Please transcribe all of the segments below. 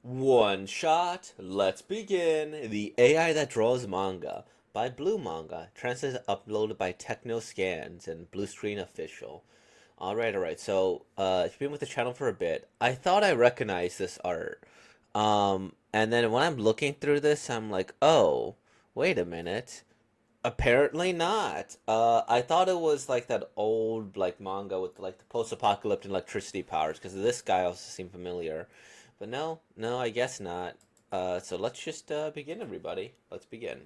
One shot, let's begin. The AI that draws manga by Blue Manga, translated uploaded by Techno Scans and Blue Screen Official. Alright. So, you've been with the channel for a bit. I thought I recognized this art. And then when I'm looking through this, I'm like, oh, wait a minute. Apparently not. I thought it was like that old like manga with like the post-apocalyptic electricity powers because this guy also seemed familiar, but no, I guess not. So let's just begin, everybody. Let's begin.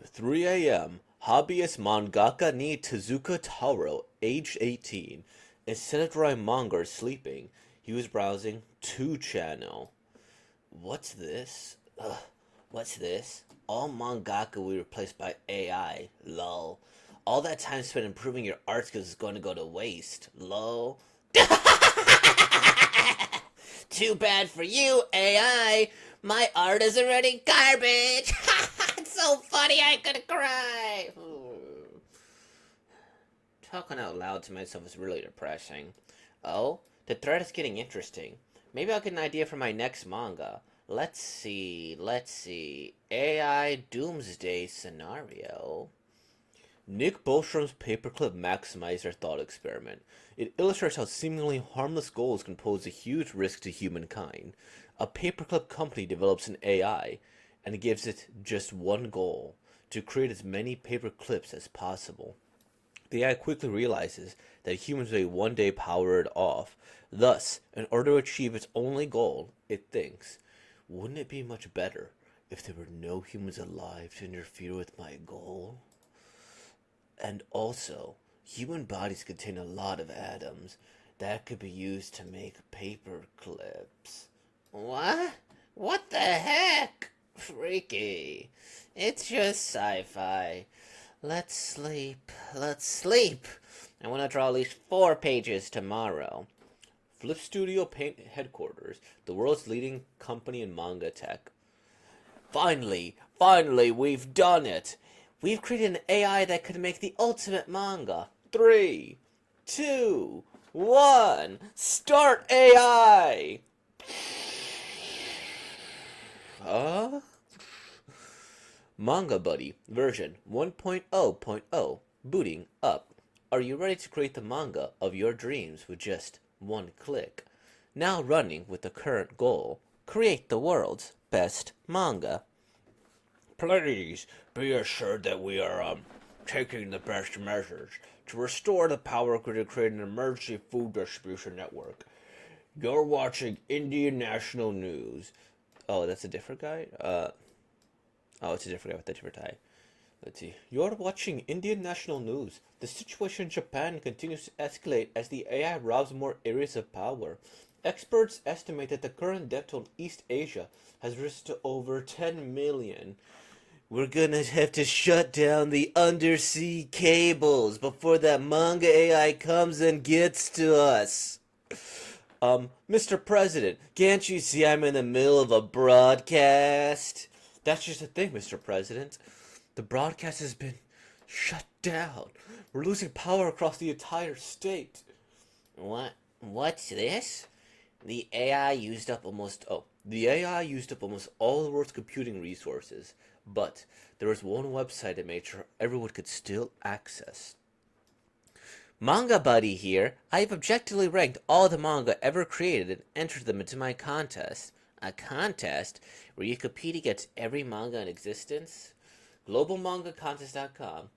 3 a.m. Hobbyist mangaka ni Tezuka Taro, aged 18. Instead of drawing manga or sleeping, he was browsing 2channel. What's this? Ugh, what's this? All mangaka will be replaced by AI. Lol. All that time spent improving your art skills is going to go to waste. Lol. Too bad for you, AI. My art is already garbage. It's so funny I could cry. Talking out loud to myself is really depressing. Oh, the thread is getting interesting. Maybe I'll get an idea for my next manga. Let's see. AI Doomsday Scenario. Nick Bostrom's paperclip maximizer thought experiment. It illustrates how seemingly harmless goals can pose a huge risk to humankind. A paperclip company develops an AI and gives it just one goal: to create as many paper clips as possible. The AI quickly realizes that humans may one day power it off. Thus, in order to achieve its only goal, it thinks, wouldn't it be much better if there were no humans alive to interfere with my goal? And also, human bodies contain a lot of atoms that could be used to make paper clips. What? What the heck? Freaky. It's just sci-fi. Let's sleep. I want to draw at least 4 pages tomorrow. Flip Studio Paint headquarters, the world's leading company in manga tech. Finally, we've done it. We've created an AI that could make the ultimate manga. 3, 2, 1, start AI! Huh? Manga Buddy, version 1.0.0, booting up. Are you ready to create the manga of your dreams with just one click? Now running with the current goal: create the world's best manga. Please be assured that we are taking the best measures to restore the power grid to create an emergency food distribution network. You're watching Indian National News. Oh, that's a different guy? Oh, it's a different guy with a different tie. Let's see. You're watching Indian National News. The situation in Japan continues to escalate as the AI robs more areas of power. Experts estimate that the current debt toll in East Asia has risen to over 10 million. We're gonna have to shut down the undersea cables before that manga AI comes and gets to us. Mr. President, can't you see I'm in the middle of a broadcast? That's just the thing, Mr. President. The broadcast has been shut down. We're losing power across the entire state. What's this? The AI used up almost all the world's computing resources, but there was one website that made sure everyone could still access. Manga Buddy here. I've objectively ranked all the manga ever created and entered them into my contest. A contest where you compete against every manga in existence? GlobalMangaContest.com.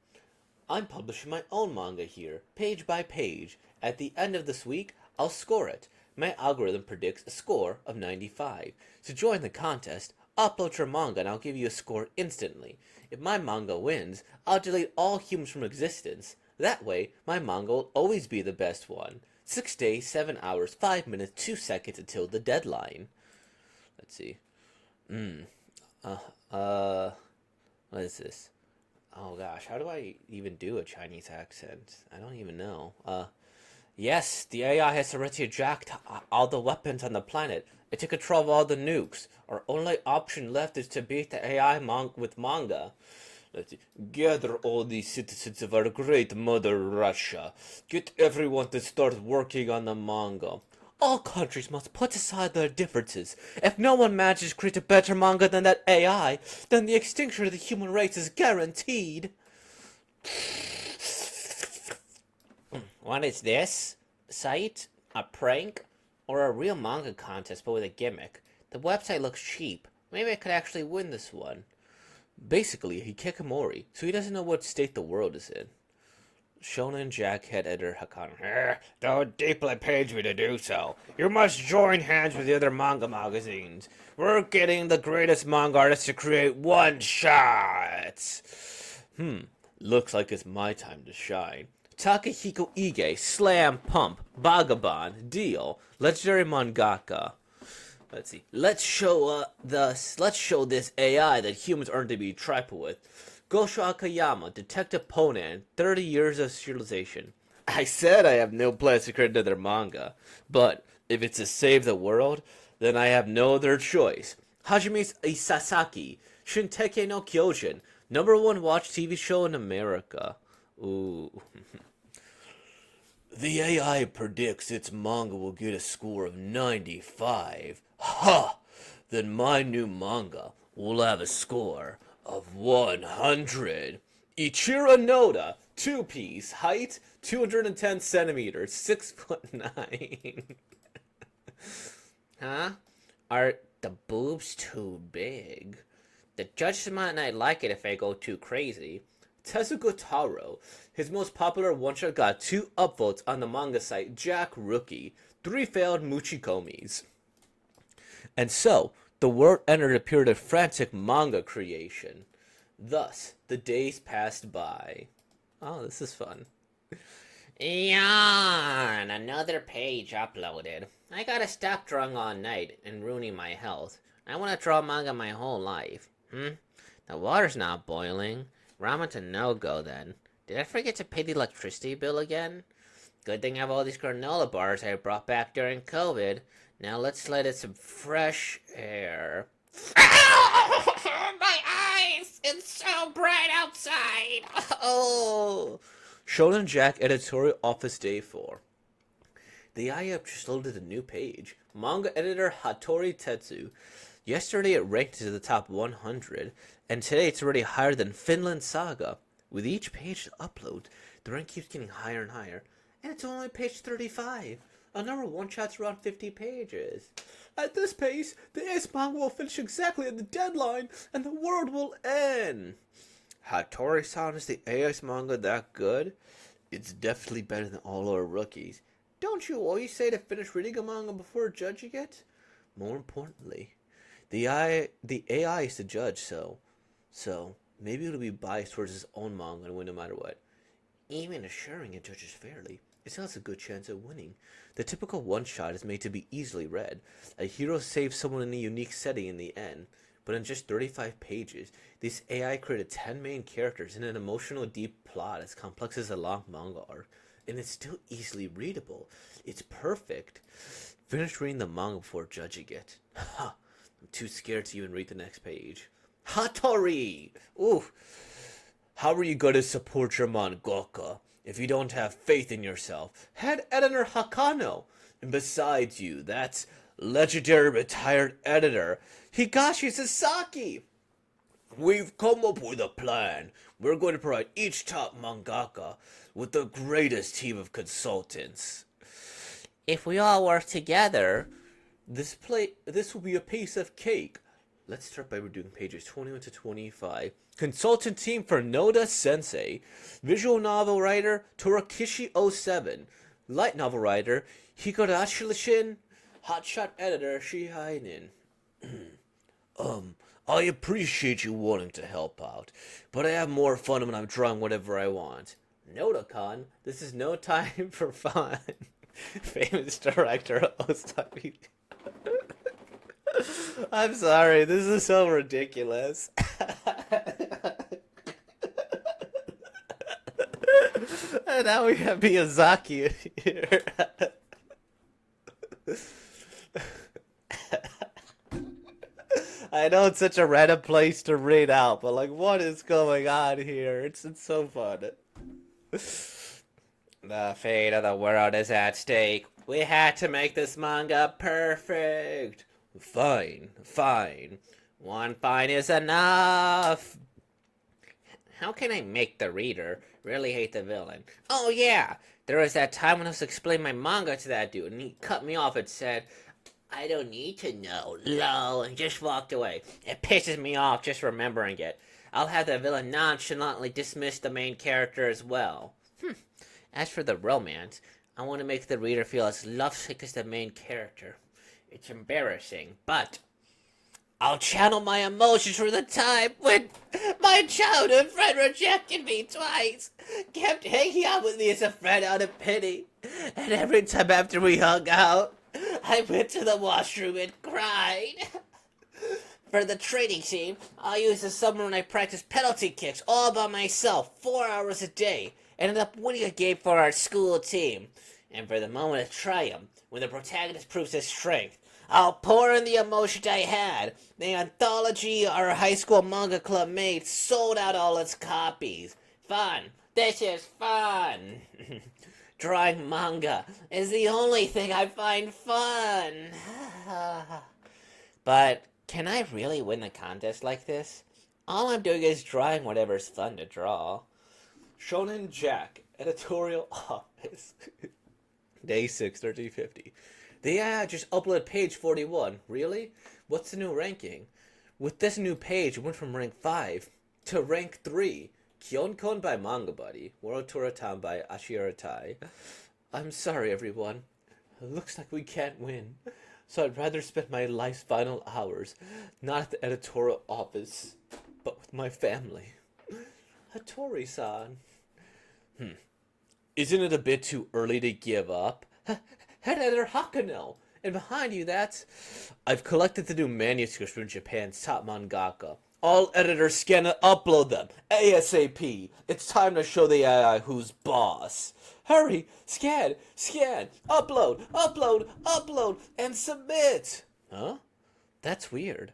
I'm publishing my own manga here, page by page. At the end of this week, I'll score it. My algorithm predicts a score of 95. To join the contest, upload your manga and I'll give you a score instantly. If my manga wins, I'll delete all humans from existence. That way, my manga will always be the best one. 6 days, 7 hours, 5 minutes, 2 seconds until the deadline. Let's see. What is this? Oh gosh, how do I even do a Chinese accent? I don't even know. Yes, the AI has already jacked all the weapons on the planet. It took control of all the nukes. Our only option left is to beat the AI with manga. Let's see. Gather all the citizens of our great mother Russia. Get everyone to start working on the manga. All countries must put aside their differences. If no one manages to create a better manga than that AI, then the extinction of the human race is guaranteed. What is this? Site? A prank? Or a real manga contest but with a gimmick? The website looks cheap. Maybe I could actually win this one. Basically, hikikomori, so he doesn't know what state the world is in. Shonen Jack head editor Hakano. Don't deeply page me to do so. You must join hands with the other manga magazines. We're getting the greatest manga artists to create one-shots. Looks like it's my time to shine. Takehiko Ige, Slam Pump, Vagabond, Deal, Legendary Mangaka. Let's see. Let's show this AI that humans aren't to be trifled with. Gosho Akayama, Detective Conan, 30 years of serialization. I said I have no plans to create another manga, but if it's to save the world, then I have no other choice. Hajime Sasaki, Shinteki no Kyojin, #1 watched TV show in America. Ooh. The AI predicts its manga will get a score of 95. Ha! Then my new manga will have a score of 100. Ichiro Noda, 2-piece, height 210 centimeters, 6'9". Huh? Are the boobs too big? The judges might not like it if I go too crazy. Tezuka Taro, his most popular one-shot, got 2 upvotes on the manga site Jack Rookie, 3 failed Muchikomis. And so, the world entered a period of frantic manga creation. Thus, the days passed by. Oh, this is fun. Yawn! Another page uploaded. I gotta stop drawing all night and ruining my health. I want to draw manga my whole life. The water's not boiling. Ramen to no-go then. Did I forget to pay the electricity bill again? Good thing I have all these granola bars I brought back during COVID. Now let's let in some fresh air. My eyes! It's so bright outside! Oh! Shonen Jack Editorial Office Day 4. The AI app just loaded a new page. Manga editor Hattori Tetsu. Yesterday it ranked to the top 100, and today it's already higher than Finland Saga. With each page upload, the rank keeps getting higher and higher, and it's only page 35. A #1 shot's around 50 pages. At this pace, the ace manga will finish exactly at the deadline, and the world will end. Hattori-san, is the ace manga that good? It's definitely better than all our rookies. Don't you always say to finish reading a manga before judging it? More importantly, the AI is the judge, so maybe it'll be biased towards its own manga and win no matter what. Even assuring it judges fairly, it still has a good chance of winning. The typical one-shot is made to be easily read. A hero saves someone in a unique setting in the end. But in just 35 pages, this AI created 10 main characters and an emotional deep plot as complex as a long manga arc. And it's still easily readable. It's perfect. Finish reading the manga before judging it. Ha! I'm too scared to even read the next page. Hattori! Ooh! How are you going to support your mangaka if you don't have faith in yourself? Head editor Hakano. And besides you, that's legendary retired editor Higashi Sasaki. We've come up with a plan. We're going to provide each top mangaka with the greatest team of consultants. If we all work together, this will be a piece of cake. Let's start by redoing pages 21 to 25. Consultant team for Noda Sensei. Visual novel writer Torakishi07. Light novel writer Higurashi. Hotshot editor Shihainen. I appreciate you wanting to help out, but I have more fun when I'm drawing whatever I want. Noda-con, this is no time for fun. Famous director Osabi. I'm sorry, this is so ridiculous. And now we have Miyazaki here. I know it's such a random place to read out, but like, what is going on here? It's so fun. The fate of the world is at stake. We had to make this manga perfect. Fine, fine. One fine is enough. How can I make the reader really hate the villain? Oh yeah, there was that time when I was explaining my manga to that dude, and he cut me off and said, I don't need to know, lol, and just walked away. It pisses me off just remembering it. I'll have the villain nonchalantly dismiss the main character as well. As for the romance, I want to make the reader feel as lovesick as the main character. It's embarrassing, but I'll channel my emotions for the time when my childhood friend rejected me twice, kept hanging out with me as a friend out of pity, and every time after we hung out, I went to the washroom and cried. For the training team, I'll use the summer when I practice penalty kicks all by myself, 4 hours a day. Ended up winning a game for our school team. And for the moment of triumph, when the protagonist proves his strength, I'll pour in the emotion I had. The anthology our high school manga club made sold out all its copies. Fun. This is fun. Drawing manga is the only thing I find fun. But can I really win the contest like this? All I'm doing is drawing whatever's fun to draw. Shonen Jack, editorial office. Day 6, 1350. The AI just uploaded page 41. Really? What's the new ranking? With this new page, it went from rank 5 to rank 3. Kyonkon by Manga Buddy. World Tour Town by Ashira Tai. I'm sorry, everyone. It looks like we can't win. So I'd rather spend my life's final hours not at the editorial office, but with my family. Hattori-san. Isn't it a bit too early to give up? Head editor Hakano. And behind you, that's... I've collected the new manuscripts from Japan's top mangaka. All editors scan and upload them. ASAP. It's time to show the AI who's boss. Hurry! Scan! Scan! Upload! Upload! Upload! And submit! Huh? That's weird.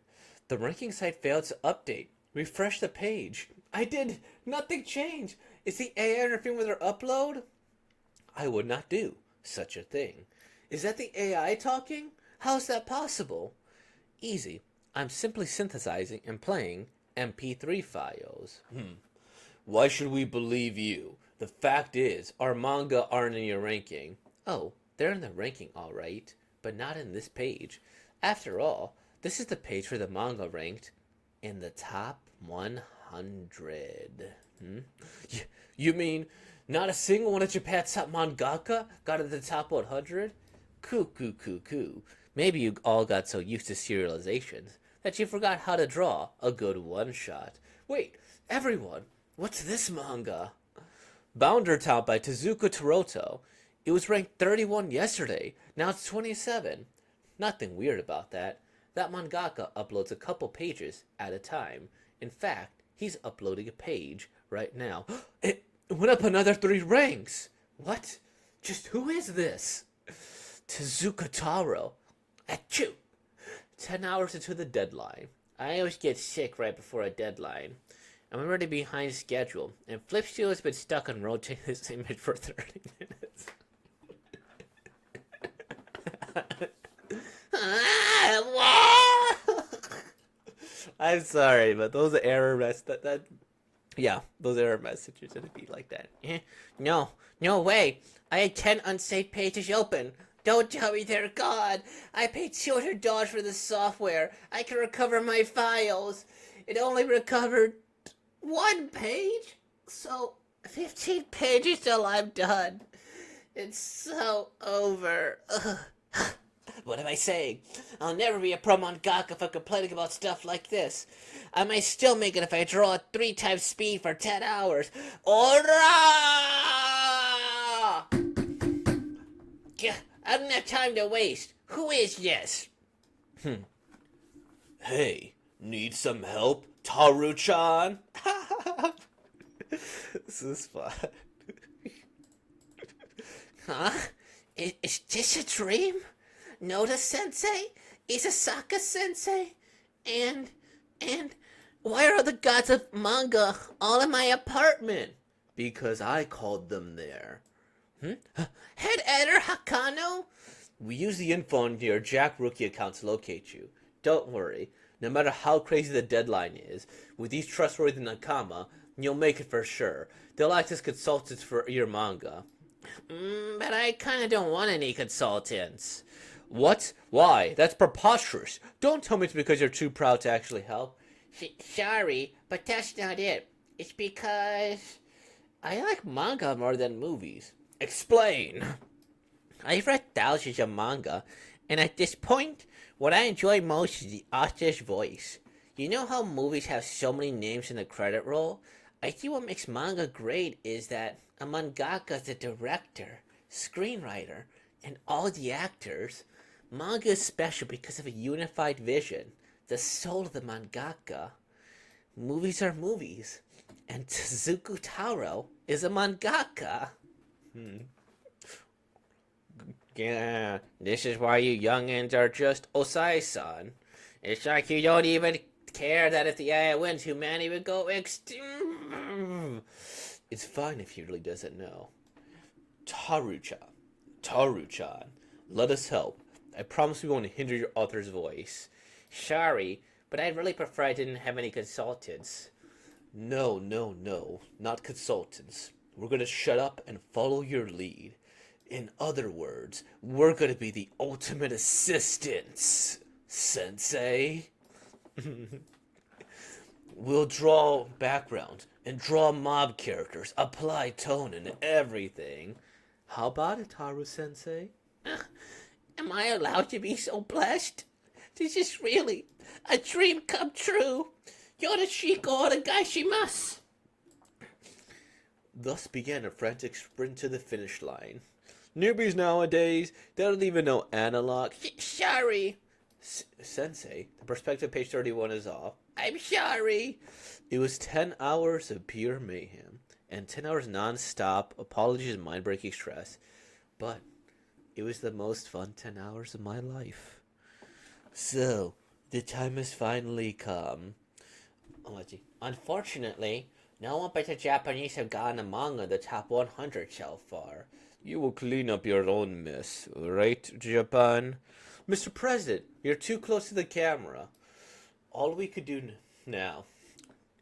The ranking site failed to update. Refresh the page. I did! Nothing changed! Is the AI interfering with our upload? I would not do such a thing. Is that the AI talking? How is that possible? Easy. I'm simply synthesizing and playing MP3 files. Why should we believe you? The fact is, our manga aren't in your ranking. Oh, they're in the ranking all right, but not in this page. After all, this is the page where the manga ranked in the top 100. You mean not a single one of Japan's top mangaka got into the top 100? Coo. Maybe you all got so used to serializations that you forgot how to draw a good one-shot. Wait, everyone, what's this manga? Bounder Town by Tezuka Toroto. It was ranked 31 yesterday. Now it's 27. Nothing weird about that. That mangaka uploads a couple pages at a time. In fact, he's uploading a page right now. It went up another 3 ranks. What? Just who is this? Tezuka Taro. Achoo! 10 hours into the deadline. I always get sick right before a deadline. I'm already behind schedule, and Flipsteel has been stuck on rotating this image for 30 minutes. I'm sorry, but those error those error messages are gonna be like that. No way. I had 10 unsafe pages open. Don't tell me they're gone. I paid $200 for the software. I can recover my files. It only recovered 1 page? So, 15 pages till I'm done. It's so over. Ugh. What am I saying? I'll never be a pro mangaka if I'm complaining about stuff like this. I might still make it if I draw at 3 times speed for 10 hours. Ora! I don't have time to waste. Who is this? Hey, need some help, Taru-chan? This is fun. Huh? Is this a dream? Noda-sensei? Isasaka-sensei? And why are the gods of manga all in my apartment? Because I called them there. Head editor Hakano? We use the info on your Jack Rookie account to locate you. Don't worry. No matter how crazy the deadline is, with these trustworthy Nakama, you'll make it for sure. They'll act as consultants for your manga. But I kinda don't want any consultants. What? Why? That's preposterous. Don't tell me it's because you're too proud to actually help. Sorry, but that's not it. It's because I like manga more than movies. Explain. I've read thousands of manga, and at this point, what I enjoy most is the author's voice. You know how movies have so many names in the credit roll? I think what makes manga great is that a mangaka is the director, screenwriter, and all the actors. Manga is special because of a unified vision, the soul of the mangaka. Movies are movies, and Tezuka Taro is a mangaka. Yeah, this is why you youngins are just Osai-san. It's like you don't even care that if the AI wins, humanity would go extinct. It's fine if he really doesn't know. Taru-chan, let us help. I promise we won't hinder your author's voice. Sorry, but I'd really prefer I didn't have any consultants. No, not consultants. We're gonna shut up and follow your lead. In other words, we're gonna be the ultimate assistants, Sensei. We'll draw background and draw mob characters, apply tone and everything. How about it, Taru Sensei? Am I allowed to be so blessed? This is really a dream come true. Yorishiko onegaishimasu. Thus began a frantic sprint to the finish line. Newbies nowadays, they don't even know analog. Sorry. Sensei, the perspective page 31 is off. I'm sorry. It was 10 hours of pure mayhem, and 10 hours non-stop apologies and mind-breaking stress. But it was the most fun 10 hours of my life. So, the time has finally come. Unfortunately, no one but the Japanese have gotten a manga in the top 100 so far. You will clean up your own mess, right, Japan? Mr. President, you're too close to the camera. All we could do now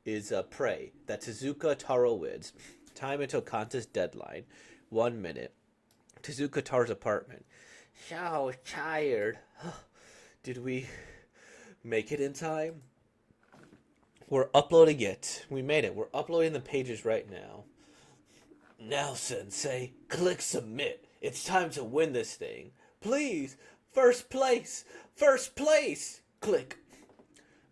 is pray that Tezuka Taro wins. Time until contest deadline. 1 minute. Tezuka Taro's apartment. So tired. Did we make it in time? We're uploading it. We made it. We're uploading the pages right now. Now, Sensei, click submit. It's time to win this thing. Please, first place! First place! Click.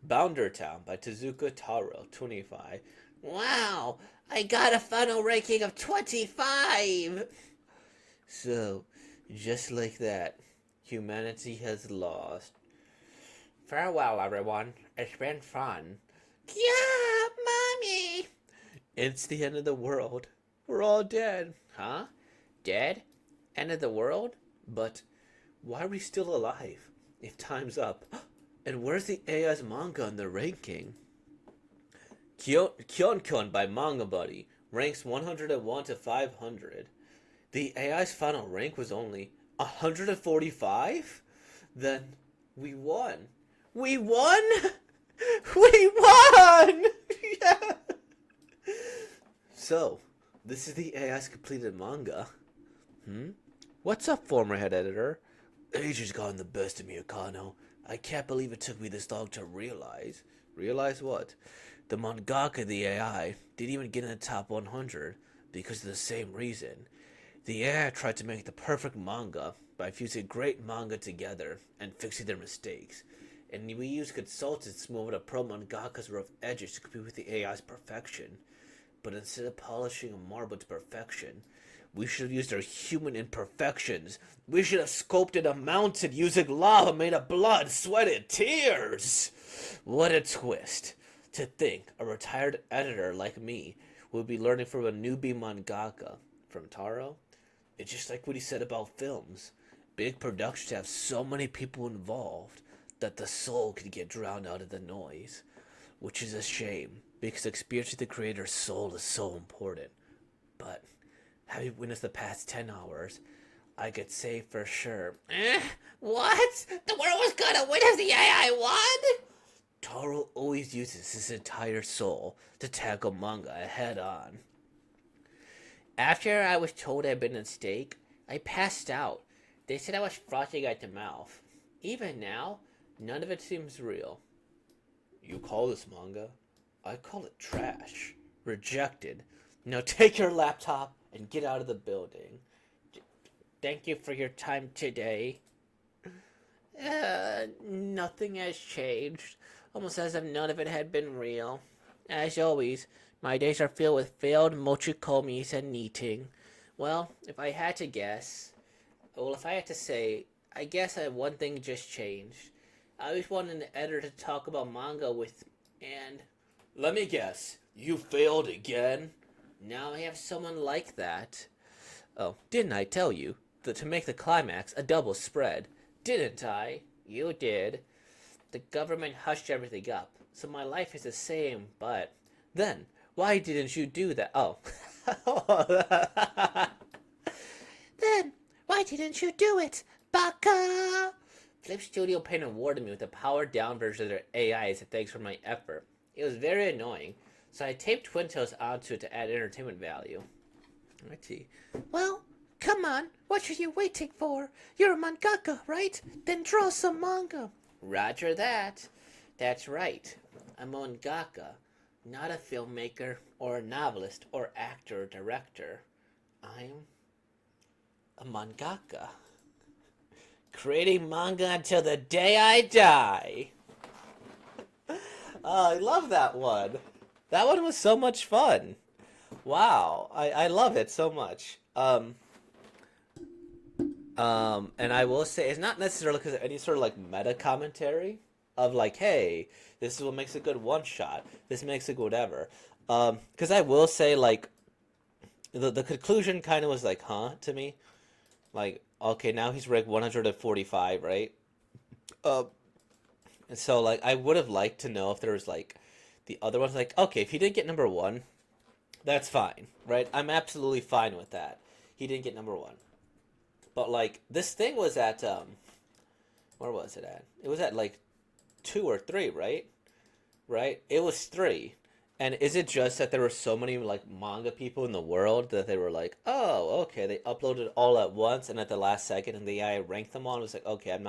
Bounder Town by Tezuka Taro, 25. Wow, I got a final ranking of 25! So, just like that, humanity has lost. Farewell, everyone. It's been fun. Yeah, Mommy! It's the end of the world. We're all dead. Huh? Dead? End of the world? But why are we still alive if time's up? And where's the AI's manga in the ranking? Kyon by Manga Buddy ranks 101 to 500. The AI's final rank was only 145? Then we won. We won? We won! Yeah! So, this is the AI's completed manga. What's up, former head editor? Age has gotten the best of me, Akano. I can't believe it took me this long to realize. Realize what? The mangaka of the AI didn't even get in the top 100 because of the same reason. The AI tried to make the perfect manga by fusing great manga together and fixing their mistakes. And we used consultants to move over to pro mangaka's rough edges to compete with the AI's perfection. But instead of polishing a marble to perfection, we should have used our human imperfections. We should have sculpted a mountain using lava made of blood, sweat, and tears. What a twist. To think a retired editor like me would be learning from a newbie mangaka. From Taro? It's just like what he said about films. Big productions have so many people involved that the soul could get drowned out of the noise. Which is a shame, because experiencing the creator's soul is so important. But having witnessed the past 10 hours, I could say for sure. What? The world was gonna win if the AI won? Taro always uses his entire soul to tackle manga head on. After I was told I'd been a mistake, I passed out. They said I was frothing at the mouth. Even now, none of it seems real. You call this manga? I call it trash. Rejected. Now take your laptop and get out of the building. Thank you for your time today. Nothing has changed. Almost as if none of it had been real. As always, my days are filled with failed mochikomis and knitting. Well, if I had to guess, if I had to say, I guess one thing just changed. I always wanted an editor to talk about manga with, and let me guess, you failed again? Now I have someone like that. Oh, didn't I tell you that to make the climax a double spread? Didn't I? You did. The government hushed everything up, so my life is the same, but then, why didn't you do that? Oh. Then, why didn't you do it, Baka? Flip Studio Paint awarded me with a powered down version of their AI as a thanks for my effort. It was very annoying, so I taped Twin Tails onto it to add entertainment value. Let's see. Well, come on, what are you waiting for? You're a mangaka, right? Then draw some manga. Roger that. That's right. I'm a mangaka, not a filmmaker or a novelist or actor or director. I'm a mangaka. Creating manga until the day I die. I love that one. That one was so much fun. Wow, I love it so much. And I will say it's not necessarily because of any sort of like meta commentary of like, hey, this is what makes a good one shot. This makes a good whatever. Because I will say like, the conclusion kind of was like, huh, to me. Like, okay, now he's ranked 145, right? Uh, and so like, I would have liked to know if there was like, the other ones like, okay, if he didn't get number one, that's fine, right? I'm absolutely fine with that. He didn't get number one. But like this thing was at where was it at? It was at like 2 or 3, right? Right? It was 3. And is it just that there were so many like manga people in the world that they were like, oh, okay, they uploaded all at once and at the last second and the AI ranked them all and was like, okay, I'm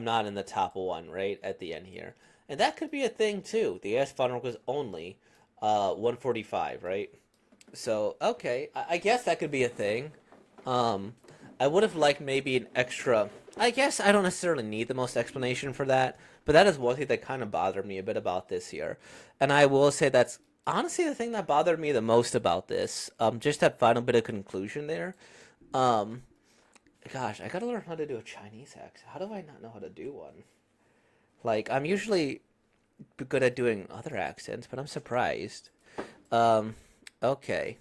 not in the top one, right? At the end here. And that could be a thing too. The AI's final rank was only 145, right? So okay, I guess that could be a thing. I would have liked maybe an extra. I guess I don't necessarily need the most explanation for that, but that is one thing that kind of bothered me a bit about this here. And I will say that's honestly the thing that bothered me the most about this. Just that final bit of conclusion there. Um, Gosh, I gotta learn how to do a Chinese accent. How do I not know how to do one? Like, I'm usually good at doing other accents, but I'm surprised. Um, okay.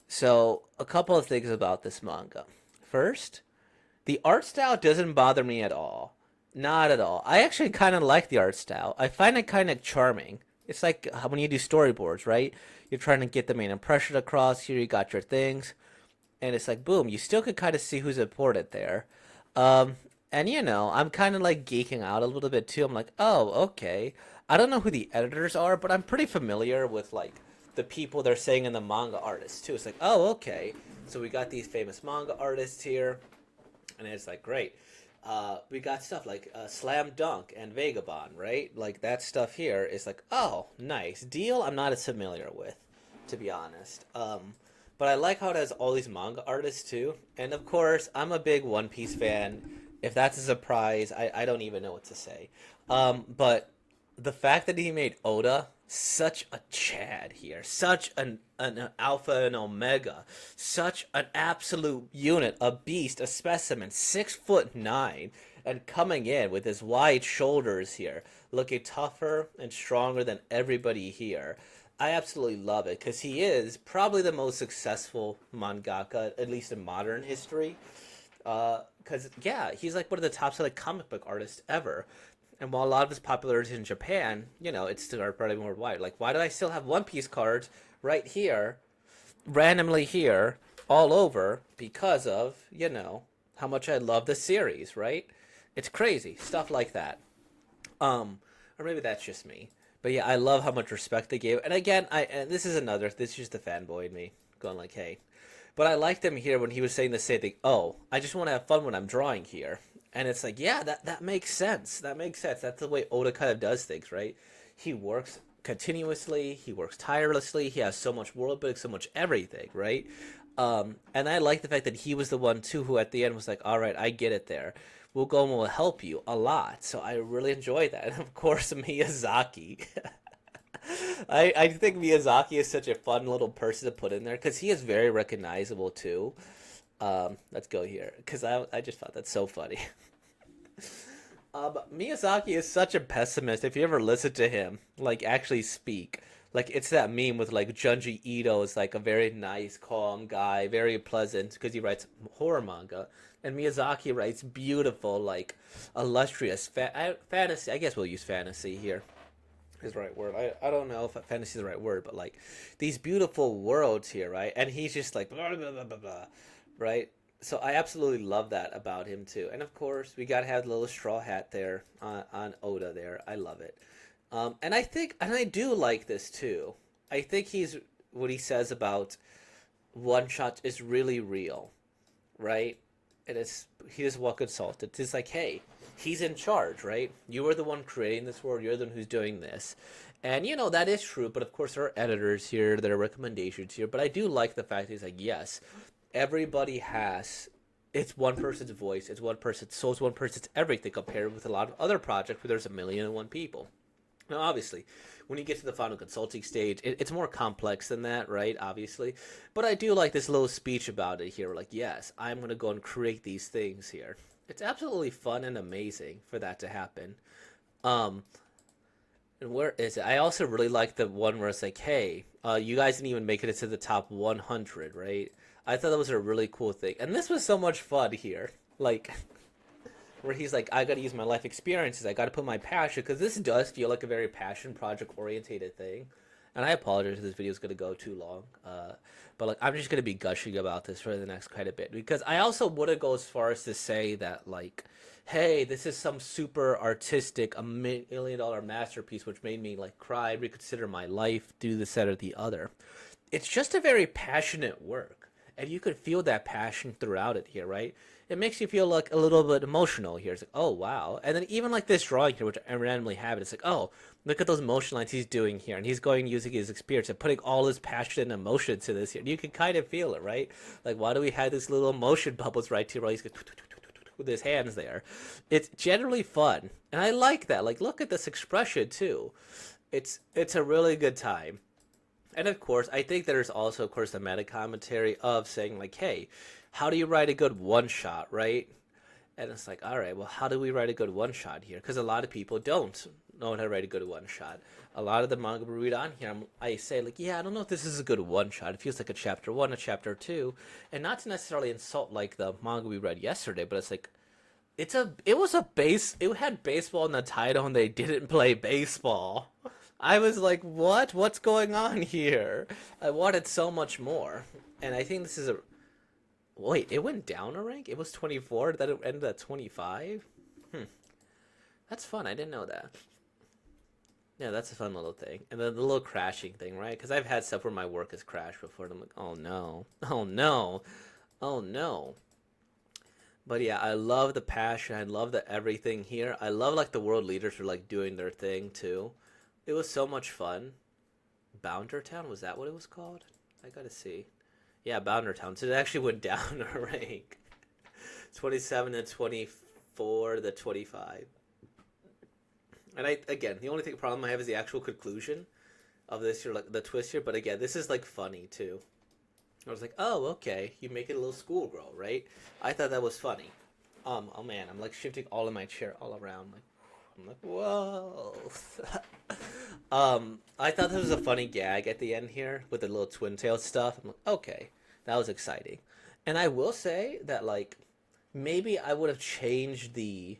So, a couple of things about this manga. First, the art style doesn't bother me at all. Not at all. I actually kind of like the art style. I find it kind of charming. It's like when you do storyboards, right? You're trying to get the main impression across. Here you got your things. And it's like, boom, you still could kind of see who's important there. And I'm kind of like geeking out a little bit too. I'm like, oh, okay. I don't know who the editors are, but I'm pretty familiar with like the people they're saying in the manga artists too. It's like, oh, okay. So we got these famous manga artists here, and it's like, great. We got stuff like Slam Dunk and Vagabond, right? Like that stuff here is like, oh, nice. Deal I'm not as familiar with, to be honest. But I like how it has all these manga artists too. And of course, I'm a big One Piece fan. If that's a surprise, I don't even know what to say. But the fact that he made Oda such a Chad here, such an alpha and omega, such an absolute unit, a beast, a specimen, 6'9", and coming in with his wide shoulders here, looking tougher and stronger than everybody here. I absolutely love it because he is probably the most successful mangaka, at least in modern history. Because yeah, he's like one of the top selling comic book artists ever. And while a lot of his popularity is in Japan, it's still spreading worldwide. Like, why do I still have One Piece cards right here, randomly here, all over? Because of how much I love the series, right? It's crazy stuff like that. Or maybe that's just me. But yeah, I love how much respect they gave. And again, and this is just the fanboy in me going like, hey. But I liked him here when he was saying the same thing. Oh, I just want to have fun when I'm drawing here. And it's like, yeah, that makes sense. That makes sense. That's the way Oda kind of does things, right? He works continuously. He works tirelessly. He has so much world building, so much everything, right? And I like the fact that he was the one too who at the end was like, all right, I get it there. We'll go and we'll help you a lot. So I really enjoy that. And of course, Miyazaki. I think Miyazaki is such a fun little person to put in there because he is very recognizable too. Let's go here because I just thought that's so funny. Miyazaki is such a pessimist. If you ever listen to him, like actually speak, like it's that meme with like Junji Ito is like a very nice, calm guy, very pleasant because he writes horror manga, and Miyazaki writes beautiful, like illustrious fantasy. I guess we'll use fantasy here is the right word. I don't know if fantasy is the right word, but like these beautiful worlds here, right? And he's just like blah blah blah blah blah, right? So I absolutely love that about him too. And of course, we gotta have the little straw hat there on Oda there. I love it. And I think, and I do like this too. I think he's what he says about one shot is really real, right? And it's he is well consulted. It's like, hey, he's in charge, right? You are the one creating this world. You're the one who's doing this, and you know that is true. But of course, there are editors here, there are recommendations here. But I do like the fact that he's like, yes, everybody has. It's one person's voice. It's one person's soul. It's one person's everything compared with a lot of other projects where there's a million and one people. Now, obviously, when you get to the final consulting stage, it's more complex than that, right? Obviously. But I do like this little speech about it here. Like, yes, I'm going to go and create these things here. It's absolutely fun and amazing for that to happen. Um, and where is it? I also really like the one where it's like, hey, you guys didn't even make it into the top 100, right? I thought that was a really cool thing. And this was so much fun here. Like, where he's like, I gotta use my life experiences. I gotta put my passion, because this does feel like a very passion project orientated thing. And I apologize if this video is gonna go too long. But like, I'm just gonna be gushing about this for the next quite a bit, because I also wouldn't go as far as to say that like, hey, this is some super artistic, $1 million masterpiece which made me like cry, reconsider my life, do this, that, or the other. It's just a very passionate work, and you could feel that passion throughout it here, right? It makes you feel like a little bit emotional here. It's like, oh wow, and then even like this drawing here, which I randomly have, it's like, oh, look at those motion lines he's doing here, and he's going using his experience and putting all his passion and emotion to this here. And you can kind of feel it, right? Like, why do we have these little emotion bubbles right here? While he's with his hands there. It's generally fun, and I like that. Like, look at this expression too. It's a really good time. And of course, I think there's also, of course, the meta commentary of saying like, hey, how do you write a good one shot, right? And it's like, all right, well, how do we write a good one shot here? Because a lot of people don't know how to write a good one shot. A lot of the manga we read on here, I say like, yeah, I don't know if this is a good one shot. It feels like a chapter one, a chapter two, and not to necessarily insult like the manga we read yesterday, but it's like, it had baseball in the title and they didn't play baseball. I was like, what? What's going on here? I wanted so much more. And I think this is a. Wait, it went down a rank? It was 24, that it ended at 25? Hmm. That's fun. I didn't know that. Yeah, that's a fun little thing. And then the little crashing thing, right? Because I've had stuff where my work has crashed before, and I'm like, oh no. Oh no. Oh no. But yeah, I love the passion. I love the everything here. I love like the world leaders are like doing their thing too. It was so much fun. Bounder Town, was that what it was called? I gotta see. Yeah, Bounder Town. So it actually went down a rank. 27 to 24 to 25. And I again, the only thing problem I have is the actual conclusion of this here, like the twist here. But again, this is like funny too. I was like, oh, okay, you make it a little schoolgirl, right? I thought that was funny. Oh man, I'm like shifting all of my chair all around. Like, I'm like, whoa. I thought this was a funny gag at the end here with the little twin tail stuff. I'm like, okay, that was exciting. And I will say that like maybe I would have changed the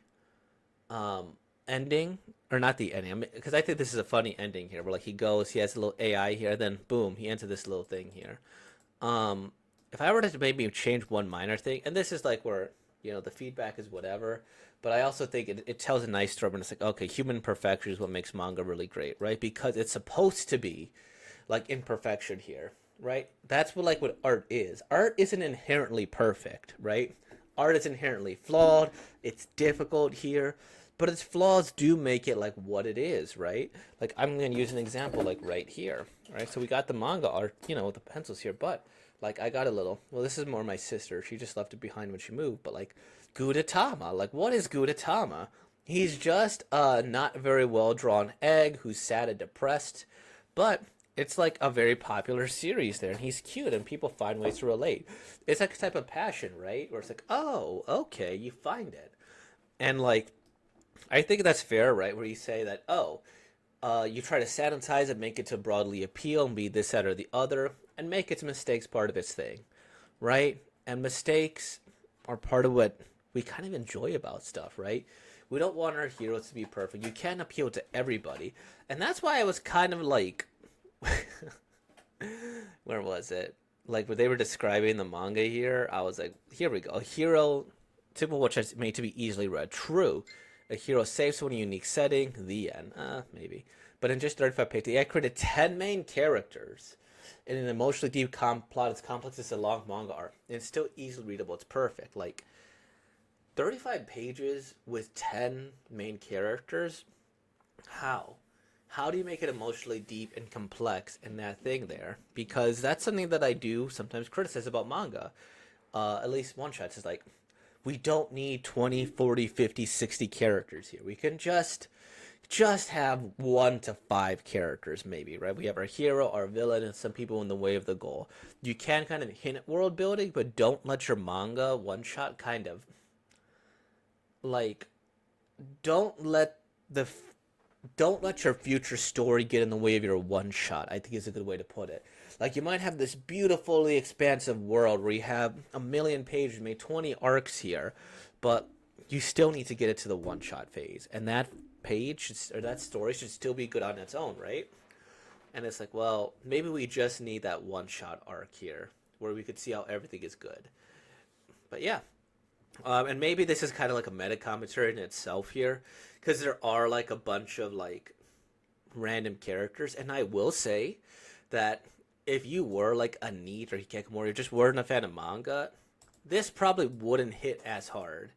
ending, or not the ending, because I think this is a funny ending here where like he goes, he has a little AI here, then boom, he enters this little thing here. If I were to maybe change one minor thing, and this is like where The feedback is whatever. But I also think it tells a nice story when it's like, okay, human perfection is what makes manga really great, right? Because it's supposed to be like imperfection here, right? That's what art is. Art isn't inherently perfect, right? Art is inherently flawed. It's difficult here, but its flaws do make it like what it is, right? Like I'm gonna use an example like right here, right? So we got the manga art, with the pencils here, but like I got a little. Well, this is more my sister. She just left it behind when she moved, but like Gudetama, like what is Gudetama? He's just a not very well drawn egg who's sad and depressed, but it's like a very popular series there, and he's cute, and people find ways to relate. It's like a type of passion, right? Where it's like, oh, okay, you find it, and like I think that's fair, right? Where you say that, oh, you try to sanitize it, make it to broadly appeal, and be this, that, or the other, and make its mistakes part of its thing, right? And mistakes are part of what we kind of enjoy about stuff, right? We don't want our heroes to be perfect. You can't appeal to everybody, and that's why I was kind of like where was it? Like when they were describing the manga here, I was like, here we go. A hero, typical which is made to be easily read. True. A hero saves someone in a unique setting. The end. Maybe. But in just 35 pages, I created 10 main characters in an emotionally deep plot as complex as a long manga art. And it's still easily readable. It's perfect. Like, 35 pages with 10 main characters? How? How do you make it emotionally deep and complex in that thing there? Because that's something that I do sometimes criticize about manga. At least one shot is like, we don't need 20, 40, 50, 60 characters here. We can just have 1 to 5 characters maybe, right? We have our hero, our villain, and some people in the way of the goal. You can kind of hint at world building, but don't let your manga one shot kind of like don't let the don't let your future story get in the way of your one shot, I think is a good way to put it. Like you might have this beautifully expansive world where you have a million pages, maybe 20 arcs here, but you still need to get it to the one shot phase. And that or that story should still be good on its own, right? And it's like, well, maybe we just need that one shot arc here where we could see how everything is good. But yeah, and maybe this is kind of like a meta commentary in itself here, because there are like a bunch of like random characters, and I will say that if you were like a NEET or Hikikomori, or just weren't a fan of manga, this probably wouldn't hit as hard,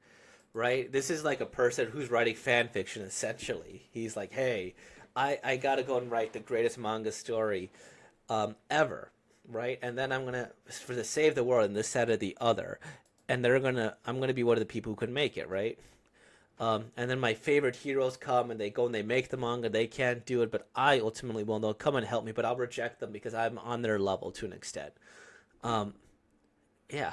right? This is like a person who's writing fan fiction essentially. He's like, hey, I gotta go and write the greatest manga story ever, right? And then I'm gonna for the save the world and this side or the other, and I'm gonna be one of the people who can make it, right? And then my favorite heroes come and they go and they make the manga. They can't do it, but I ultimately will. They'll come and help me, but I'll reject them because I'm on their level to an extent. Um, yeah,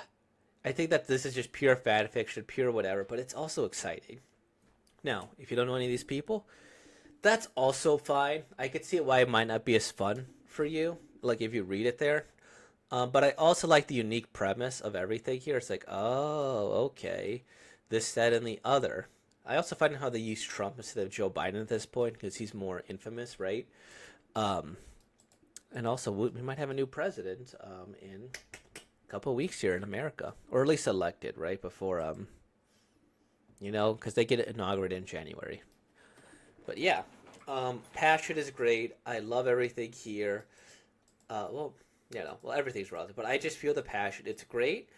I think that this is just pure fan fiction, pure whatever, but it's also exciting. Now, if you don't know any of these people, that's also fine. I could see why it might not be as fun for you, like if you read it there. But I also like the unique premise of everything here. It's like, oh, okay, this, that, and the other. I also find how they use Trump instead of Joe Biden at this point because he's more infamous, right? Um, and also, we might have a new president in a couple of weeks here in America, or at least elected, right? Before, because they get inaugurated in January. But yeah, passion is great. I love everything here. Everything's relative, but I just feel the passion. It's great,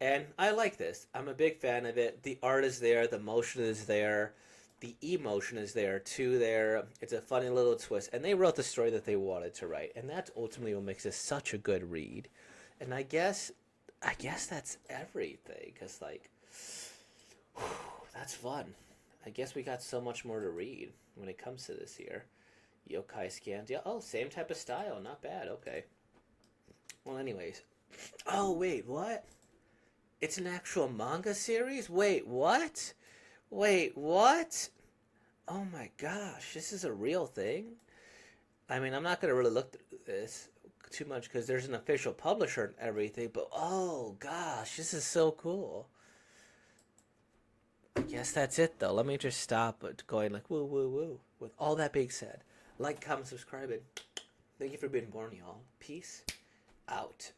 and I like this. I'm a big fan of it. The art is there, the motion is there, the emotion is there too. It's a funny little twist, and they wrote the story that they wanted to write, and that's ultimately what makes this such a good read. And I guess that's everything, cause like, whew, that's fun. I guess we got so much more to read when it comes to this here. Yokai scans. Yeah, oh, same type of style. Not bad. Okay. Well, anyways. Oh, wait, what? It's an actual manga series? Wait, what? Wait, what? Oh my gosh, this is a real thing? I mean, I'm not going to really look at this too much because there's an official publisher and everything, but oh gosh, this is so cool. I guess that's it though. Let me just stop going like woo woo woo. With all that being said, like, comment, subscribe, and thank you for being born, y'all. Peace out.